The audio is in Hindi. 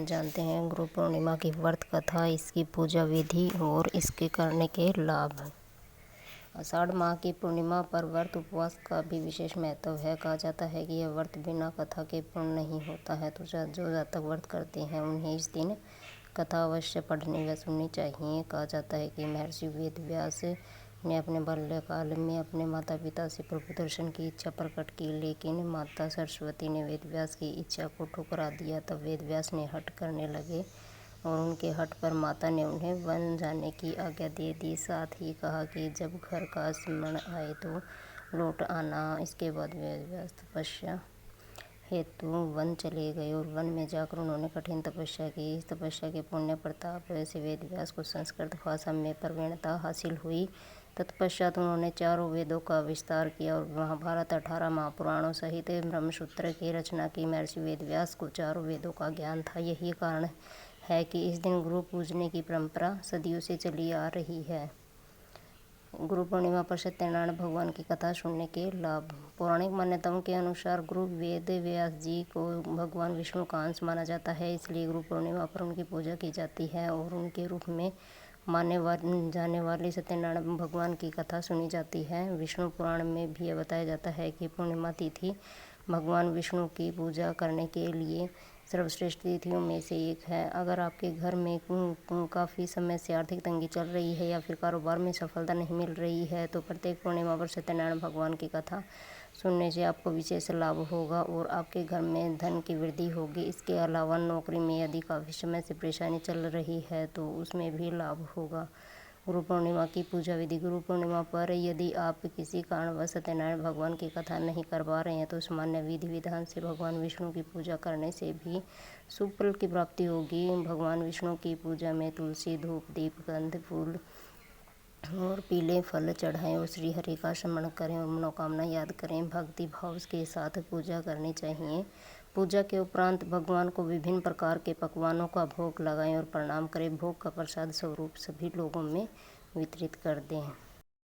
जानते हैं गुरु पूर्णिमा की व्रत कथा, इसकी पूजा विधि और इसके करने के लाभ। आषाढ़ माह की पूर्णिमा पर व्रत उपवास का भी विशेष महत्व है। कहा जाता है कि यह व्रत बिना कथा के पूर्ण नहीं होता है, तो जो जातक व्रत करते हैं उन्हें इस दिन कथा अवश्य पढ़नी व सुननी चाहिए। कहा जाता है कि महर्षि वेद व्यास ने अपने बाल्यकाल में अपने माता पिता से प्रभु दर्शन की इच्छा प्रकट की, लेकिन माता सरस्वती ने वेद व्यास की इच्छा को ठुकरा दिया। तब वेद व्यास ने हठ करने लगे और उनके हठ पर माता ने उन्हें वन जाने की आज्ञा दे दी। साथ ही कहा कि जब घर का स्मरण आए तो लौट आना। इसके बाद वेद व्यास तपस्या हेतु वन चले गए और वन में जाकर उन्होंने कठिन तपस्या की। इस तपस्या के पुण्य प्रताप से वेद व्यास को संस्कृत भाषा में प्रवीणता हासिल हुई। तत्पश्चात उन्होंने चारों वेदों का विस्तार किया और महाभारत, 18 महापुराणों सहित ब्रह्मसूत्र की रचना की। महर्षि वेद व्यास को चारों वेदों का ज्ञान था। यही कारण है कि इस दिन गुरु पूजने की परंपरा सदियों से चली आ रही है। गुरु पूर्णिमा पर सत्यनारायण भगवान की कथा सुनने के लाभ। पौराणिक मान्यताओं के अनुसार गुरु वेद व्यास जी को भगवान विष्णु का अंश माना जाता है, इसलिए गुरु पूर्णिमा पर उनकी पूजा की जाती है और उनके रूप में माने जाने वाली सत्यनारायण भगवान की कथा सुनी जाती है। विष्णु पुराण में भी यह बताया जाता है कि पूर्णिमा तिथि भगवान विष्णु की पूजा करने के लिए सर्वश्रेष्ठ तिथियों में से एक है। अगर आपके घर में काफ़ी समय से आर्थिक तंगी चल रही है या फिर कारोबार में सफलता नहीं मिल रही है, तो प्रत्येक पूर्णिमा पर सत्यनारायण भगवान की कथा सुनने से आपको विशेष लाभ होगा और आपके घर में धन की वृद्धि होगी। इसके अलावा नौकरी में यदि काफ़ी समय से परेशानी चल रही है तो उसमें भी लाभ होगा। गुरु पूर्णिमा की पूजा विधि। गुरु पूर्णिमा पर यदि आप किसी कारणवश सत्यनारायण भगवान की कथा नहीं कर पा रहे हैं तो सामान्य विधि विधान से भगवान विष्णु की पूजा करने से भी शुभ फल की प्राप्ति होगी। भगवान विष्णु की पूजा में तुलसी, धूप, दीप, गंध, फूल और पीले फल चढ़ाएं और श्री हरि का स्मरण करें और मनोकामना याद करें। भक्ति भाव के साथ पूजा करनी चाहिए। पूजा के उपरांत भगवान को विभिन्न प्रकार के पकवानों का भोग लगाएं और प्रणाम करें। भोग का प्रसाद स्वरूप सभी लोगों में वितरित कर दें।